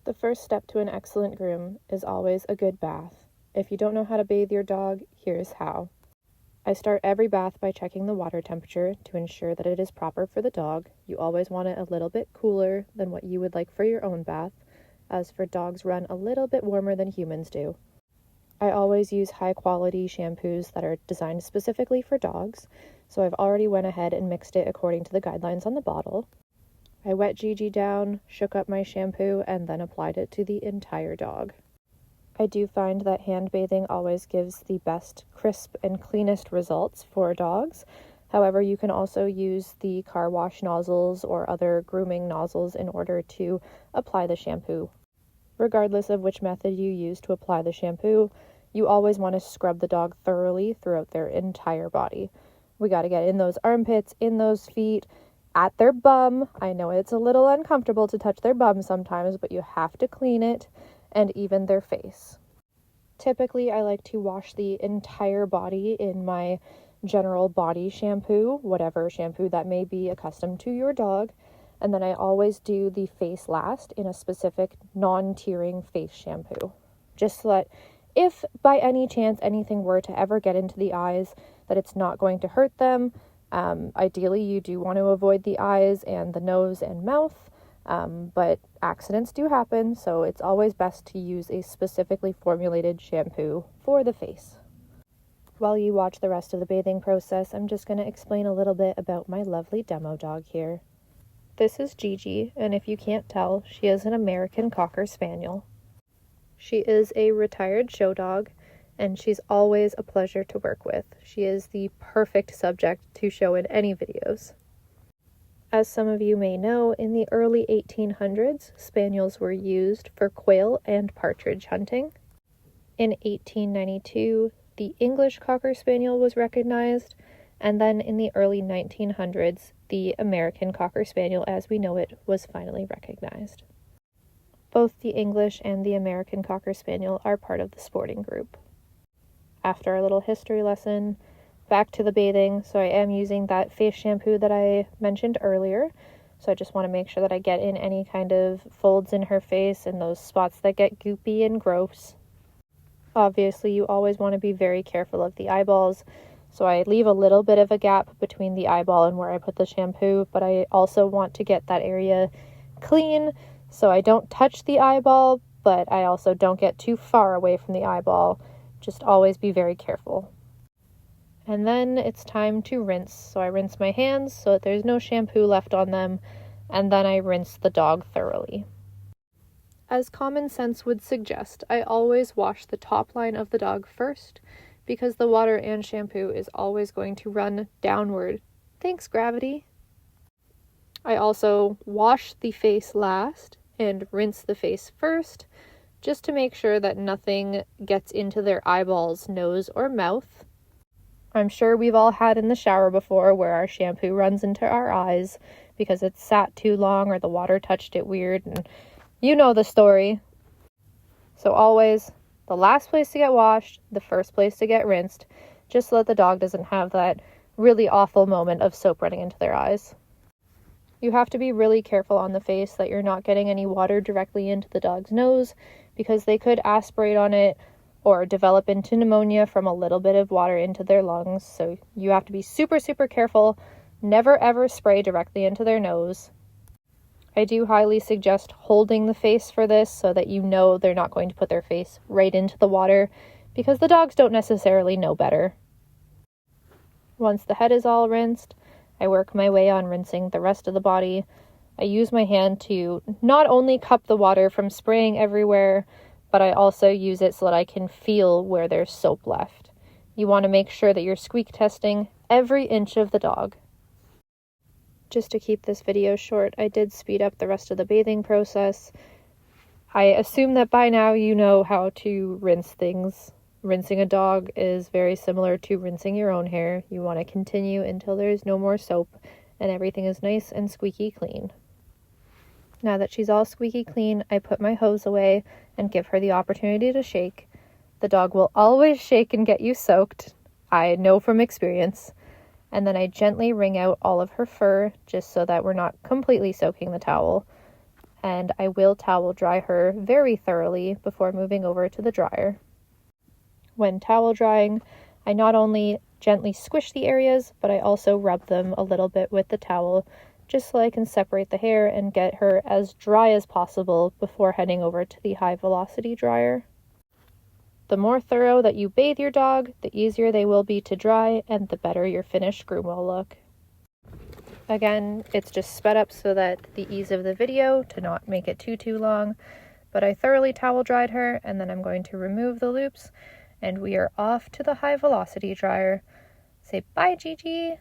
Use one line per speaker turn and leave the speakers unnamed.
The first step to an excellent groom is always a good bath. If you don't know how to bathe your dog, here's how. I start every bath by checking the water temperature to ensure that it is proper for the dog. You always want it a little bit cooler than what you would like for your own bath, as for dogs run a little bit warmer than humans do. I always use high quality shampoos that are designed specifically for dogs, so I've already went ahead and mixed it according to the guidelines on the bottle. I wet Gigi down, shook up my shampoo, and then applied it to the entire dog. I do find that hand bathing always gives the best, crisp, and cleanest results for dogs. However, you can also use the car wash nozzles or other grooming nozzles in order to apply the shampoo. Regardless of which method you use to apply the shampoo, you always want to scrub the dog thoroughly throughout their entire body. We got to get in those armpits, in those feet, at their bum. I know it's a little uncomfortable to touch their bum sometimes, but you have to clean it, and even their face. Typically, I like to wash the entire body in my general body shampoo, whatever shampoo that may be accustomed to your dog, and then I always do the face last in a specific non-tearing face shampoo, just so that if by any chance anything were to ever get into the eyes, that it's not going to hurt them. Ideally, you do want to avoid the eyes and the nose and mouth, but accidents do happen, so it's always best to use a specifically formulated shampoo for the face. While you watch the rest of the bathing process, I'm just going to explain a little bit about my lovely demo dog here. This is Gigi, and if you can't tell, she is an American Cocker Spaniel. She is a retired show dog, and she's always a pleasure to work with. She is the perfect subject to show in any videos. As some of you may know, in the early 1800s, Spaniels were used for quail and partridge hunting. In 1892, the English Cocker Spaniel was recognized, and then in the early 1900s, the American Cocker Spaniel as we know it was finally recognized. Both the English and the American Cocker Spaniel are part of the sporting group. After our little history lesson, back to the bathing. So I am using that face shampoo that I mentioned earlier. So I just want to make sure that I get in any kind of folds in her face and those spots that get goopy and gross. Obviously, you always want to be very careful of the eyeballs. So I leave a little bit of a gap between the eyeball and where I put the shampoo, but I also want to get that area clean. So I don't touch the eyeball, but I also don't get too far away from the eyeball. Just always be very careful. And then it's time to rinse. So I rinse my hands so that there's no shampoo left on them, and then I rinse the dog thoroughly. As common sense would suggest, I always wash the top line of the dog first, because the water and shampoo is always going to run downward. Thanks, gravity. I also wash the face last and rinse the face first, just to make sure that nothing gets into their eyeballs, nose, or mouth. I'm sure we've all had in the shower before where our shampoo runs into our eyes because it sat too long or the water touched it weird, and you know the story. So always, the last place to get washed, the first place to get rinsed, just so that the dog doesn't have that really awful moment of soap running into their eyes. You have to be really careful on the face that you're not getting any water directly into the dog's nose, because they could aspirate on it or develop into pneumonia from a little bit of water into their lungs. So you have to be super, super careful. Never ever spray directly into their nose. I do highly suggest holding the face for this so that you know they're not going to put their face right into the water, because the dogs don't necessarily know better. Once the head is all rinsed, I work my way on rinsing the rest of the body. I use my hand to not only cup the water from spraying everywhere, but I also use it so that I can feel where there's soap left. You want to make sure that you're squeak testing every inch of the dog. Just to keep this video short, I did speed up the rest of the bathing process. I assume that by now you know how to rinse things. Rinsing a dog is very similar to rinsing your own hair. You want to continue until there's no more soap and everything is nice and squeaky clean. Now that she's all squeaky clean, I put my hose away and give her the opportunity to shake. The dog will always shake and get you soaked. I know from experience. And then I gently wring out all of her fur just so that we're not completely soaking the towel. and I will towel dry her very thoroughly before moving over to the dryer. When towel drying, I not only gently squish the areas, but I also rub them a little bit with the towel, just so I can separate the hair and get her as dry as possible before heading over to the high velocity dryer. The more thorough that you bathe your dog, the easier they will be to dry, and the better your finished groom will look. Again, it's just sped up so that the ease of the video to not make it too long, but I thoroughly towel dried her, and then I'm going to remove the loops, and we are off to the high velocity dryer. Say bye, Gigi!